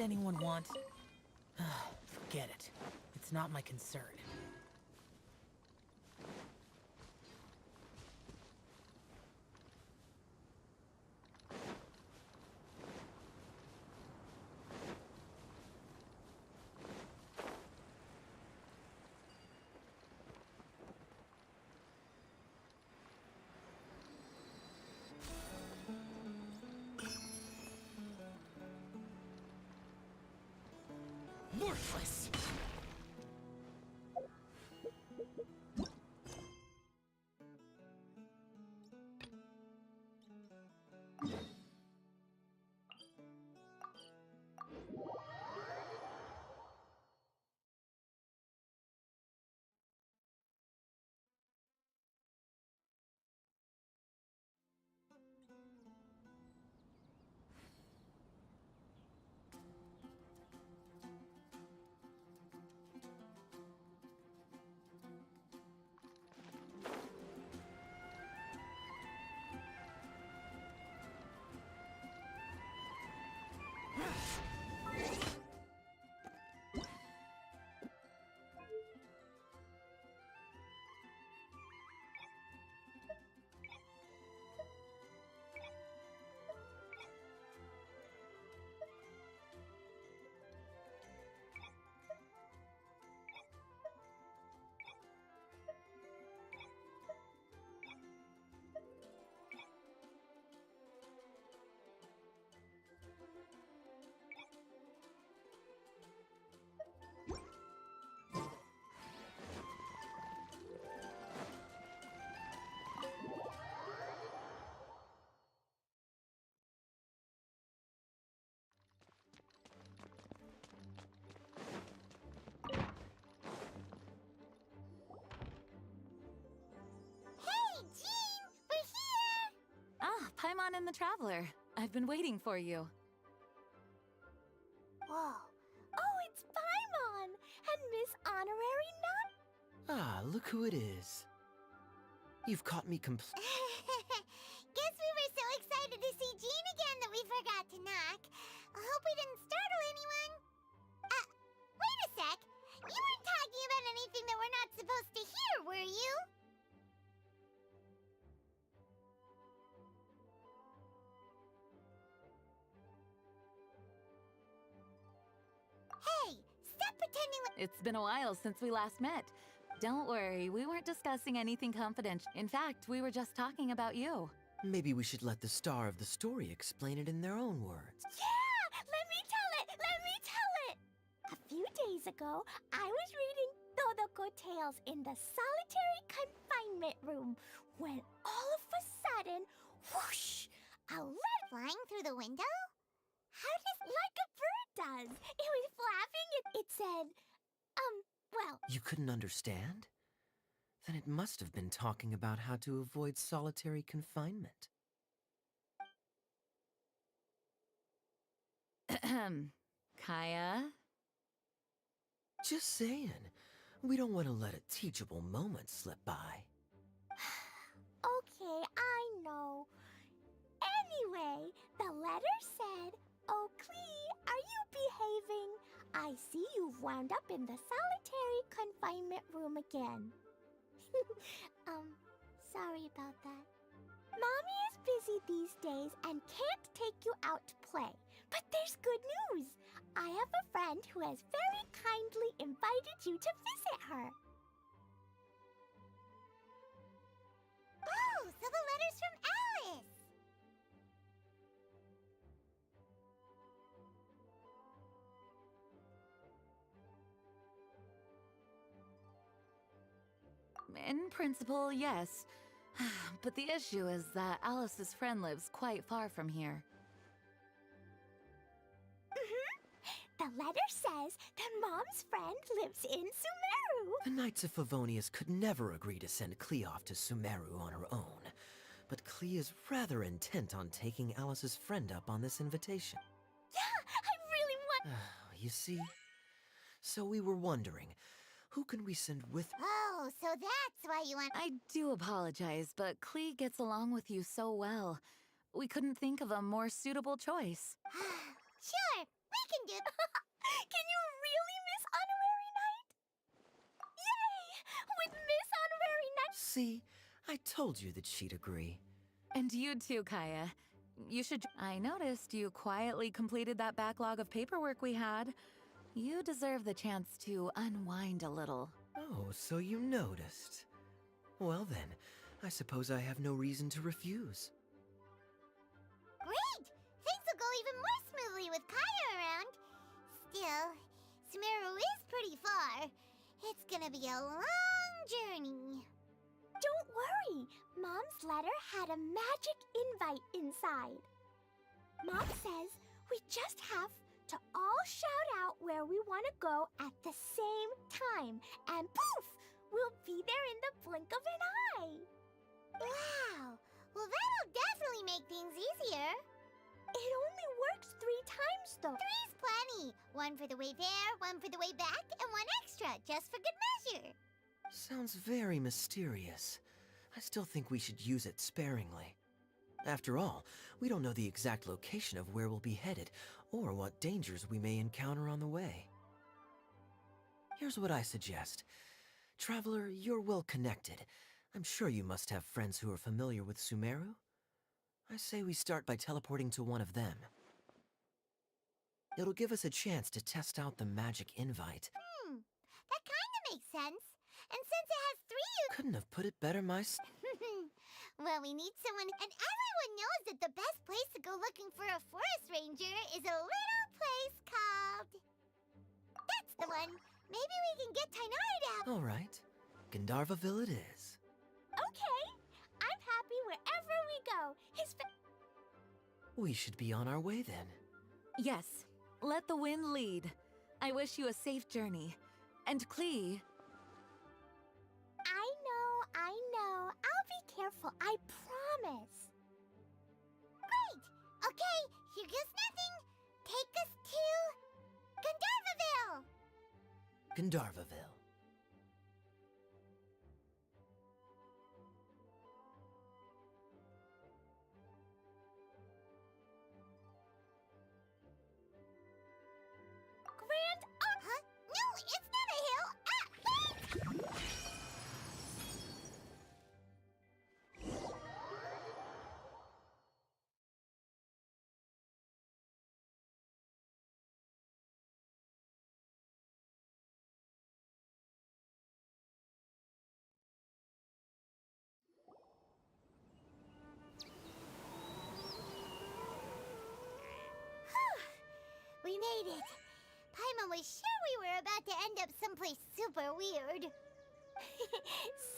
anyone want? Forget it. It's not my concern. Worthless! Paimon and the Traveler. I've been waiting for you. Whoa. Oh, it's Paimon! And Miss Honorary Nun? Ah, look who it is. You've caught me Guess we were so excited to see Jean again that we forgot to knock. I hope we didn't startle anyone. Wait a sec. You weren't talking about anything that we're not supposed to hear, were you? Hey, stop pretending like... It's been a while since we last met. Don't worry, we weren't discussing anything confidential. In fact, we were just talking about you. Maybe we should let the star of the story explain it in their own words. Yeah! Let me tell it! Let me tell it! A few days ago, I was reading Todoko Tales in the solitary confinement room when all of a sudden, whoosh! A letter flying through the window? How does... Like a bird does! It was flapping and it said, well... You couldn't understand? Then it must have been talking about how to avoid solitary confinement. Kaya? Just saying. We don't want to let a teachable moment slip by. Okay, I know. Anyway, the letter said, "Oh, Klee, are you behaving? I see you've wound up in the solitary confinement room again." Sorry about that. Mommy is busy these days and can't take you out to play. But there's good news. I have a friend who has very kindly invited you to visit her. Oh, so the letter's from Alice! In principle, yes. But the issue is that Alice's friend lives quite far from here. The letter says that Mom's friend lives in Sumeru. The Knights of Favonius could never agree to send Klee off to Sumeru on her own. But Klee is rather intent on taking Alice's friend up on this invitation. Yeah, I really want... You see? So we were wondering, who can we send with... Oh, so that's why you want... I do apologize, but Klee gets along with you so well. We couldn't think of a more suitable choice. Sure, we can do. Can you really miss Honorary Night? Yay! With Miss Honorary Night. See, I told you that she'd agree. And you too, Kaya. You should. I noticed you quietly completed that backlog of paperwork we had. You deserve the chance to unwind a little. Oh, so you noticed. Well then, I suppose I have no reason to refuse. Great! Things will go even more smoothly with Kaya around. Still, Sumeru is pretty far. It's gonna be a long journey. Don't worry. Mom's letter had a magic invite inside. Mom says we just have to all shout out where we want to go at the same time. And poof! We'll be there in the blink of an eye. Wow! Well, that'll definitely make things easier. It only works 3 times, though. 3's plenty. 1 for the way there, 1 for the way back, and 1 extra, just for good measure. Sounds very mysterious. I still think we should use it sparingly. After all, we don't know the exact location of where we'll be headed, or what dangers we may encounter on the way. Here's what I suggest. Traveler, you're well connected. I'm sure you must have friends who are familiar with Sumeru. I say we start by teleporting to one of them. It'll give us a chance to test out the magic invite. That kinda makes sense. And since it has 3 Couldn't have put it better myself. well, we need someone, and everyone knows that the best place to go looking for a forest ranger is a little place called... That's the one. Maybe we can get Tainari down. All right, Gandharvaville it is. Okay. I'm happy wherever we go. We should be on our way then. Yes, let the wind lead. I wish you a safe journey. And Klee, I know. I'll be careful, I promise. Great! Okay, here goes nothing. Take us to... Gandharvaville! Gandharvaville. Grand... Huh? No, it's not a hill! We made it. Paimon was sure we were about to end up someplace super weird.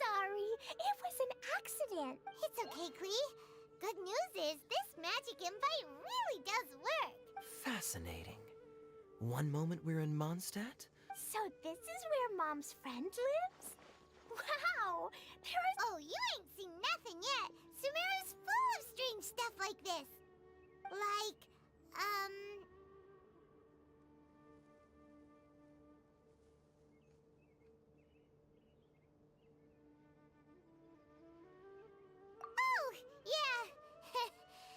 Sorry, it was an accident. It's okay, Klee. Good news is this magic invite really does work. Fascinating. One moment we're in Mondstadt, So this is where Mom's friend lives? Wow! Oh, you ain't seen nothing yet. Sumeru's full of strange stuff like this. Like, Oh, yeah.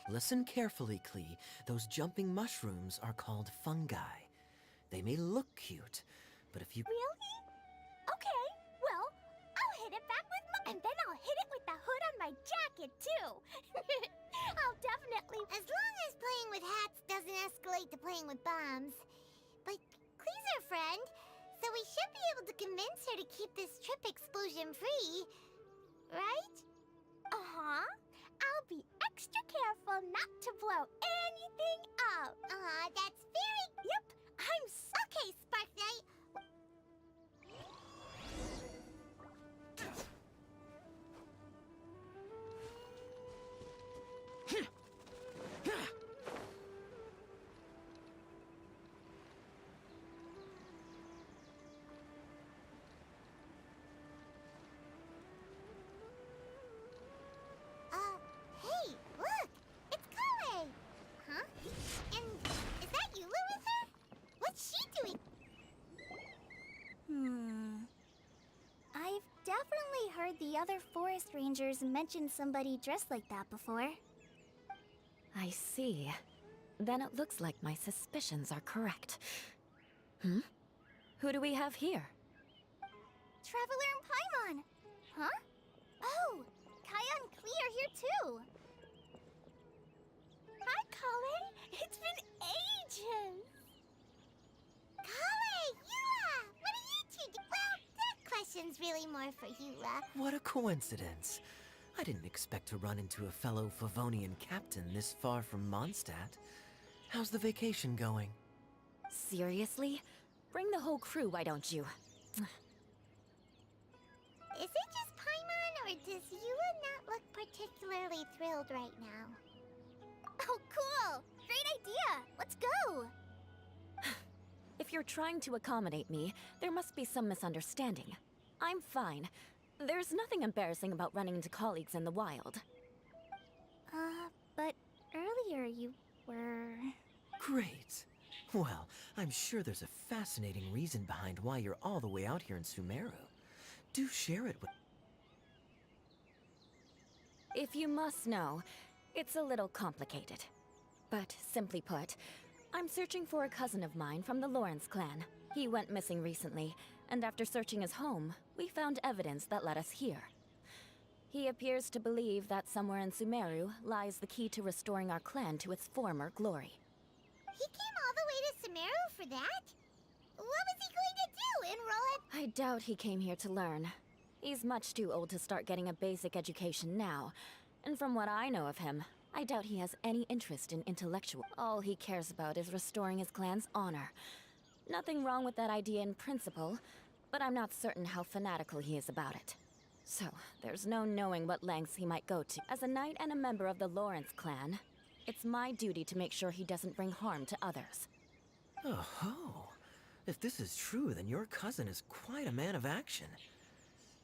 listen carefully, Klee. Those jumping mushrooms are called fungi. They may look cute, but if you... Really? Okay, well, I'll hit it back with my... And then I'll hit it with the hood on my jacket, too. I'll definitely... As long as playing with hats doesn't escalate to playing with bombs. But Klee's our friend, so we should be able to convince her to keep this trip explosion-free. Right? Uh-huh. I'll be extra careful not to blow anything up. That's very... Yep, Okay, Spark Knight. Hey, look! It's Kale! Huh? And is that Yula with her? What's she doing? I've definitely heard the other forest rangers mention somebody dressed like that before. I see. Then it looks like my suspicions are correct. Hmm? Who do we have here? Traveler and Paimon! Huh? Oh! Kaya and Klee are here too! Hi, Kale! It's been ages! Kale! Yula! What are you two doing? Well, that question's really more for Yula. What a coincidence. I didn't expect to run into a fellow Favonian captain this far from Mondstadt. How's the vacation going? Seriously? Bring the whole crew, why don't you? Is it just Paimon, or does Yula not look particularly thrilled right now? Oh, cool! Great idea! Let's go! If you're trying to accommodate me, there must be some misunderstanding. I'm fine. There's nothing embarrassing about running into colleagues in the wild. But earlier you were... Great. Well, I'm sure there's a fascinating reason behind why you're all the way out here in Sumeru. Do share it with... If you must know, it's a little complicated. But simply put, I'm searching for a cousin of mine from the Lawrence clan. He went missing recently, and after searching his home, we found evidence that led us here. He appears to believe that somewhere in Sumeru lies the key to restoring our clan to its former glory. He came all the way to Sumeru for that? What was he going to do, enroll at... I doubt he came here to learn. He's much too old to start getting a basic education now. And from what I know of him, I doubt he has any interest in intellectual. All he cares about is restoring his clan's honor. Nothing wrong with that idea in principle, but I'm not certain how fanatical he is about it. So, there's no knowing what lengths he might go to. As a knight and a member of the Lawrence clan, it's my duty to make sure he doesn't bring harm to others. Oh-ho. If this is true, then your cousin is quite a man of action.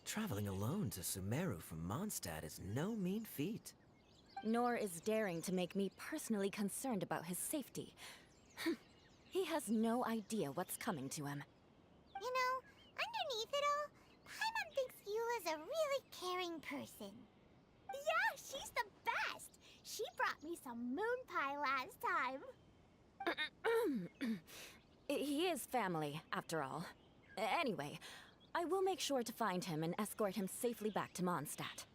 Traveling alone to Sumeru from Mondstadt is no mean feat. Nor is daring to make me personally concerned about his safety. He has no idea what's coming to him. You know, underneath it all, Paimon thinks Yula's a really caring person. Yeah, she's the best! She brought me some moon pie last time. He is family, after all. Anyway, I will make sure to find him and escort him safely back to Mondstadt.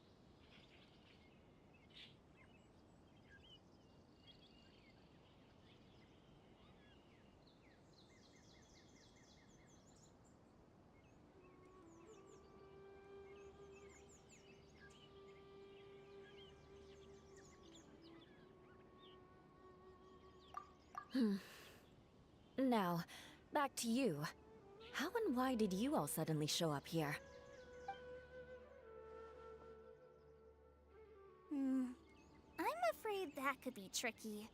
Now, back to you. How and why did you all suddenly show up here? I'm afraid that could be tricky.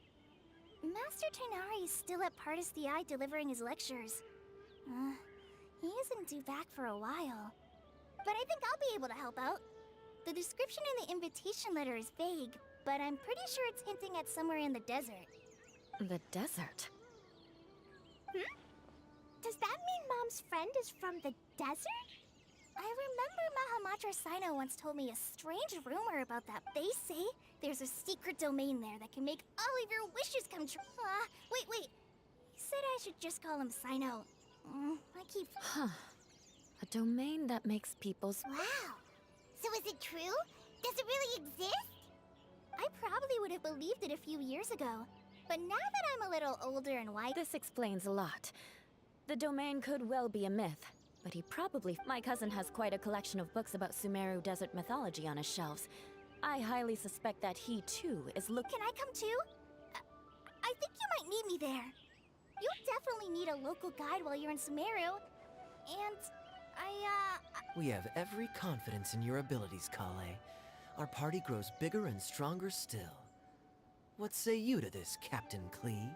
Master Tighnari is still at Partis the Eye delivering his lectures. He isn't due back for a while. But I think I'll be able to help out. The description in the invitation letter is vague, but I'm pretty sure it's hinting at somewhere in the desert. The desert? Does that mean Mom's friend is from the desert? I remember Mahamatra Sino once told me a strange rumor about that. They say there's a secret domain there that can make all of your wishes come true. Wait. He said I should just call him Sino. I keep... Huh. A domain that makes people's... Wow. So is it true? Does it really exist? I probably would have believed it a few years ago. But now that I'm a little older and wise... This explains a lot. The domain could well be a myth, but he probably... My cousin has quite a collection of books about Sumeru desert mythology on his shelves. I highly suspect that he, too, is looking... Can I come too? I think you might need me there. You'll definitely need a local guide while you're in Sumeru. And We have every confidence in your abilities, Kale. Our party grows bigger and stronger still. What say you to this, Captain Klee?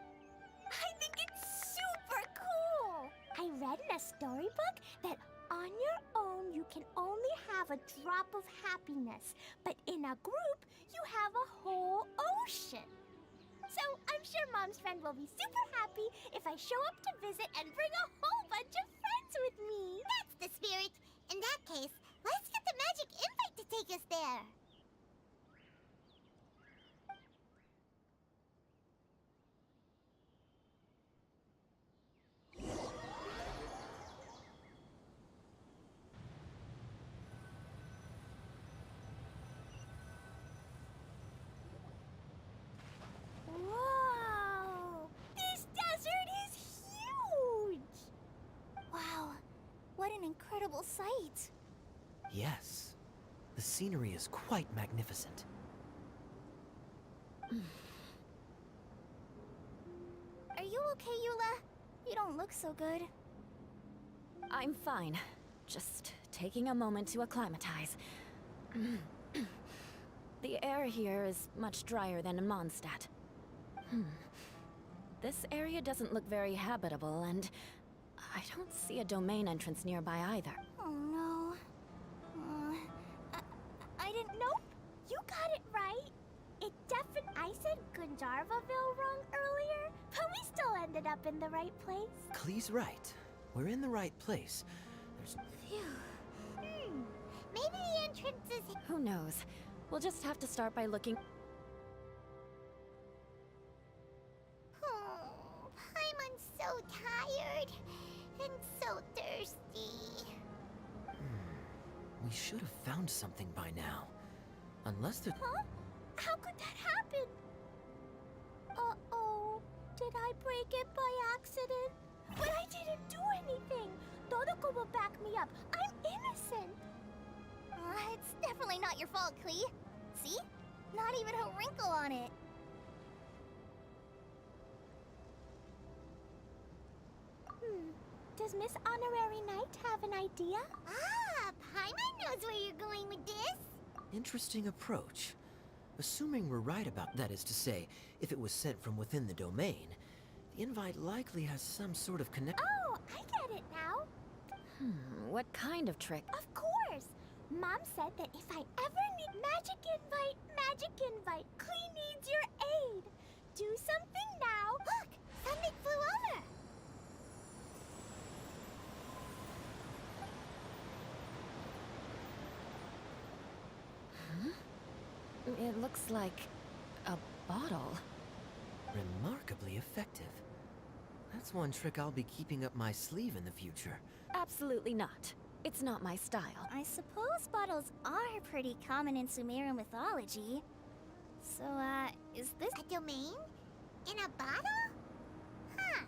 I think it's super cool! I read in a storybook that on your own you can only have a drop of happiness, but in a group you have a whole ocean. So I'm sure Mom's friend will be super happy if I show up to visit and bring a whole bunch of friends with me. That's the spirit. In that case, let's get the magic invite to take us there. an incredible sight. Yes. The scenery is quite magnificent. Are you okay, Eula? You don't look so good. I'm fine. Just taking a moment to acclimatize. The air here is much drier than in Mondstadt. This area doesn't look very habitable, and I don't see a domain entrance nearby either. Oh no. I didn't. Nope. You got it right. It I said Gundarvaville wrong earlier, but we still ended up in the right place. Klee's right. We're in the right place. There's... Phew. Maybe the entrance is. Who knows? We'll just have to start by looking. Oh, Paimon's so tired and so thirsty. We should have found something by now. Unless the... Huh? How could that happen? Uh-oh. Did I break it by accident? But I didn't do anything. Todoko will back me up. I'm innocent. It's definitely not your fault, Klee. See? Not even a wrinkle on it. Does Miss Honorary Knight have an idea? Ah, Paimon knows where you're going with this. Interesting approach. Assuming we're right about that, is to say, if it was sent from within the domain, the invite likely has some sort of connection. Oh, I get it now. What kind of trick? Of course. Mom said that if I ever need magic invite, Klee needs your aid. Do something now. Look, something flew over. It looks like a bottle. Remarkably effective. That's one trick I'll be keeping up my sleeve in the future. Absolutely not. It's not my style. I suppose bottles are pretty common in Sumerian mythology. So, is this a domain? In a bottle? Huh.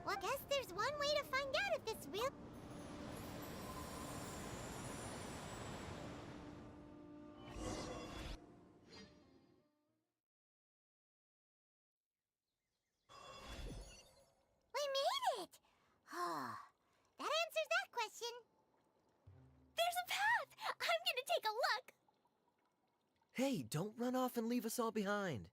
Well, guess there's one way to find out if it's real. We made it! That answers that question. There's a path! I'm gonna take a look! Hey, don't run off and leave us all behind.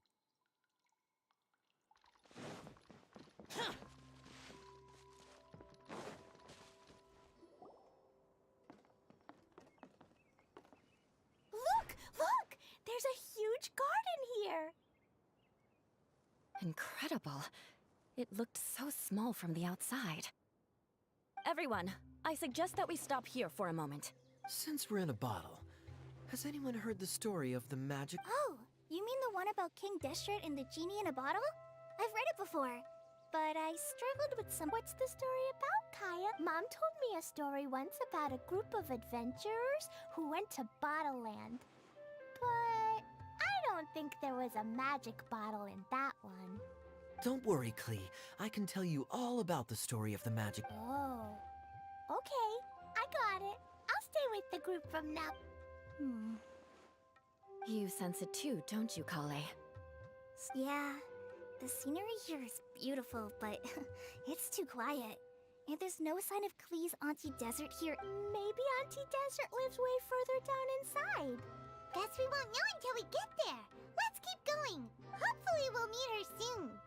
Look! Look! There's a huge garden here! Incredible. It looked so small from the outside. Everyone, I suggest that we stop here for a moment. Since we're in a bottle, has anyone heard the story of the magic... Oh, you mean the one about King Deshret and the genie in a bottle? I've read it before, but I struggled with some... What's the story about, Kaya? Mom told me a story once about a group of adventurers who went to Bottle Land. But I don't think there was a magic bottle in that one. Don't worry, Klee. I can tell you all about the story of the magic... Oh. Okay, I got it. I'll stay with the group from now. You sense it too, don't you, Kale? Yeah, the scenery here is beautiful, but it's too quiet. And there's no sign of Klee's Auntie Desert here. Maybe Auntie Desert lives way further down inside. Guess we won't know until we get there. Let's keep going. Hopefully we'll meet her soon.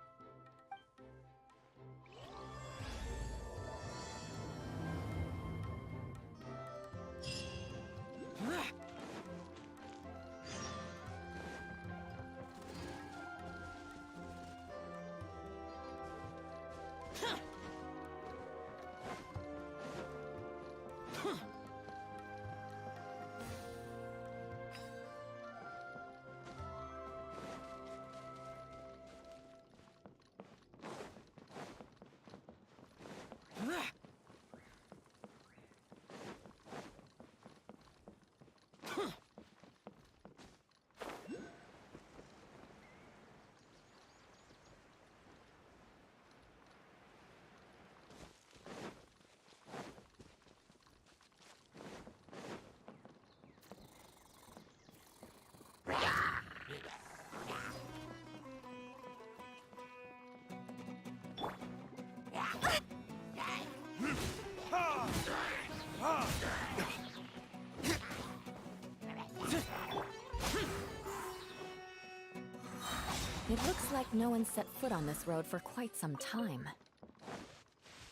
It looks like no one set foot on this road for quite some time.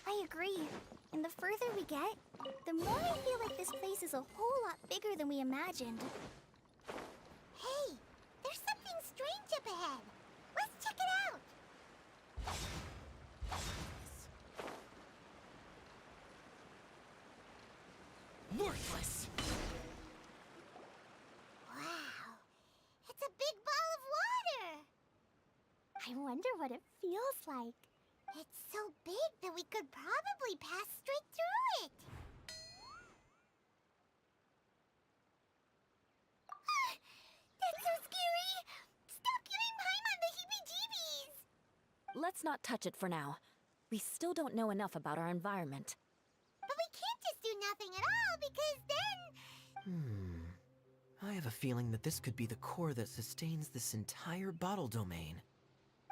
I agree. And the further we get, the more I feel like this place is a whole lot bigger than we imagined. Hey, there's something strange up ahead. Let's check it out. Worthless! Wow, it's a big ball of water. I wonder what it feels like. It's so big that we could probably pass straight through it. That's so scary! Stop giving Paimon the heebie-jeebies! Let's not touch it for now. We still don't know enough about our environment. But we can't just do nothing at all, because then... I have a feeling that this could be the core that sustains this entire bottle domain.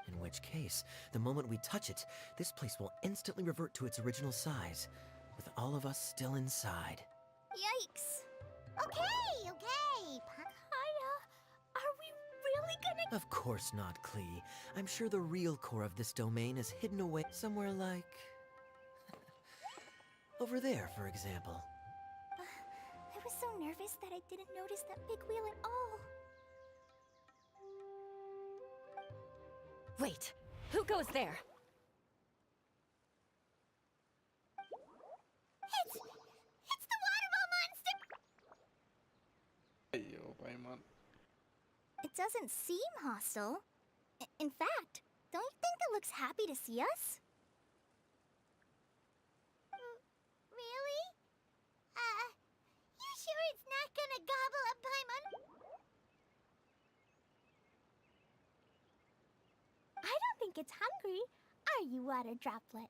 In which case, the moment we touch it, this place will instantly revert to its original size, with all of us still inside. Yikes. Okay. Kaya, are we really gonna... Of course not, Klee. I'm sure the real core of this domain is hidden away somewhere like... over there, for example. I was so nervous that I didn't notice that big wheel at all. Wait, who goes there? It's the waterball monster! Yo, Paimon. It doesn't seem hostile. In fact, don't you think it looks happy to see us? Really? You sure it's not gonna gobble up Paimon? I don't think it's hungry. Are you, water droplet?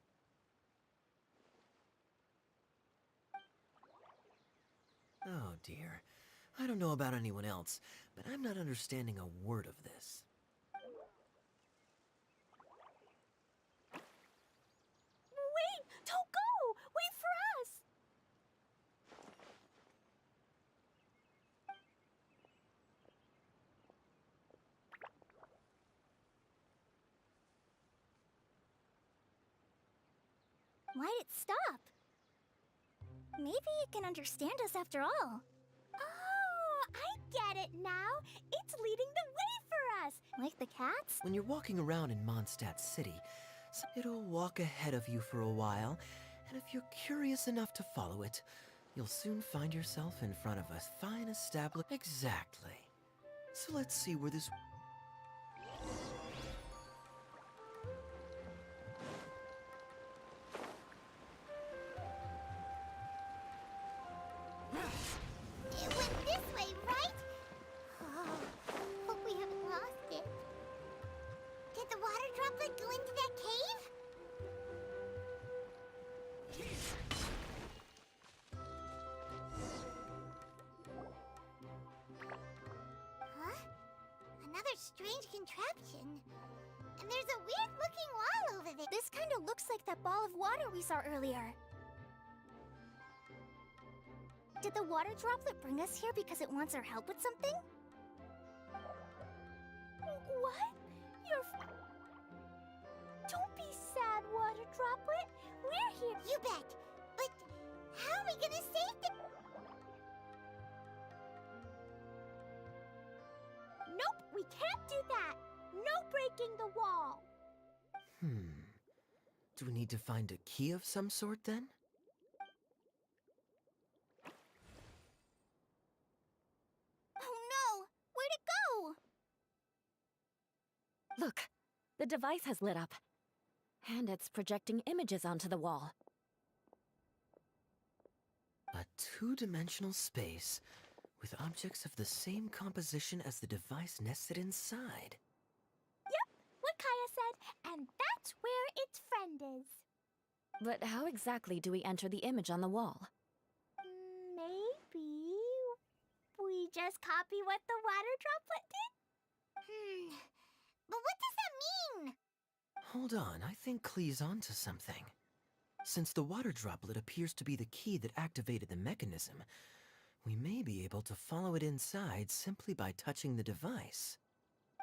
Oh dear. I don't know about anyone else, but I'm not understanding a word of this. Wait! Don't go! Wait for us! Why'd it stop? Maybe it can understand us after all. Oh, I get it now. It's leading the way for us. Like the cats? When you're walking around in Mondstadt City, it'll walk ahead of you for a while, and if you're curious enough to follow it, you'll soon find yourself in front of a fine established... Exactly. So let's see where this... It went this way, right? Oh, hope we haven't lost it. Did the water droplet go into that cave? Huh? Another strange contraption. And there's a weird-looking wall over there. This kind of looks like that ball of water we saw earlier. Did the water droplet bring us here because it wants our help with something? What? Don't be sad, water droplet. We're here. You bet. But how are we gonna save the... Nope, we can't do that. No breaking the wall. Do we need to find a key of some sort, then? Oh no! Where'd it go? Look, the device has lit up. And it's projecting images onto the wall. A two-dimensional space with objects of the same composition as the device nested inside. Yep, what Kaya said, and that's where its friend is. But how exactly do we enter the image on the wall? Maybe we just copy what the water droplet did? But what does that mean? Hold on, I think Klee's onto something. Since the water droplet appears to be the key that activated the mechanism, we may be able to follow it inside simply by touching the device.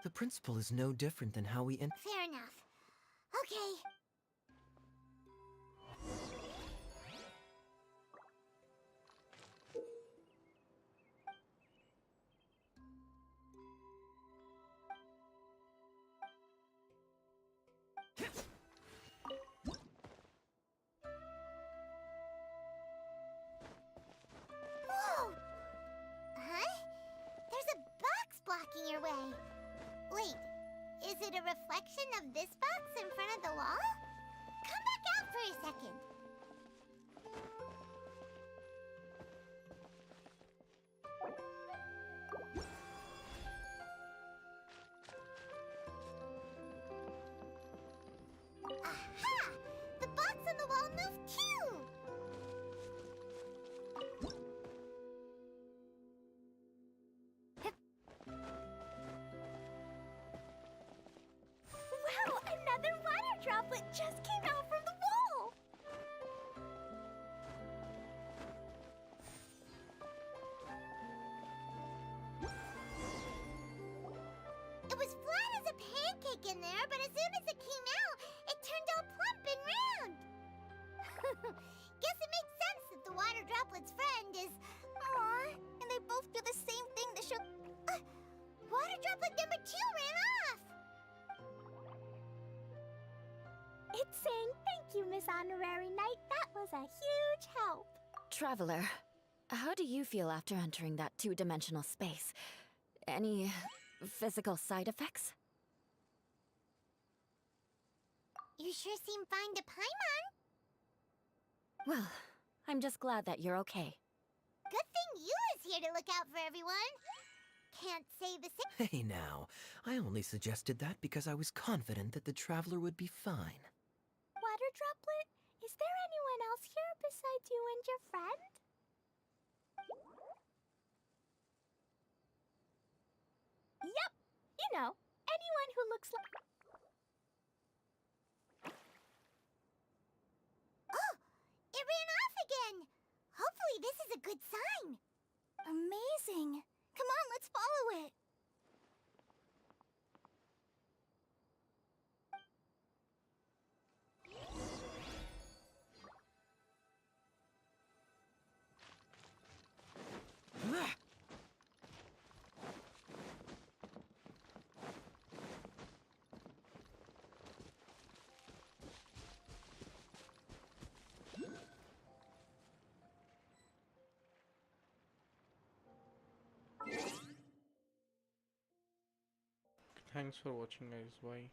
The principle is no different than how we Fair enough. Okay. Whoa! Huh? There's a box blocking your way. Wait, is it a reflection of this box in front of the wall? Come back out for a second. Aha! The box on the wall moved too! Wow, another water droplet just came out from the wall! It was flat as a pancake in there, but as soon as it came out, it turned all plump and round. Guess it makes sense that the water droplet's friend is... Aww, and they both do the same thing to show... water droplet number 2 ran off! It's saying thank you, Miss Honorary Knight. That was a huge help. Traveler, how do you feel after entering that two-dimensional space? Any physical side effects? You sure seem fine to Paimon. Well, I'm just glad that you're okay. Good thing you is here to look out for everyone. Can't say the same. Hey now, I only suggested that because I was confident that the traveler would be fine. Water droplet, is there anyone else here besides you and your friend? Yep, you know, anyone who looks like... Oh, it ran off again. Hopefully this is a good sign. Amazing. Come on, let's follow it. Ah! Thanks for watching, guys. Bye.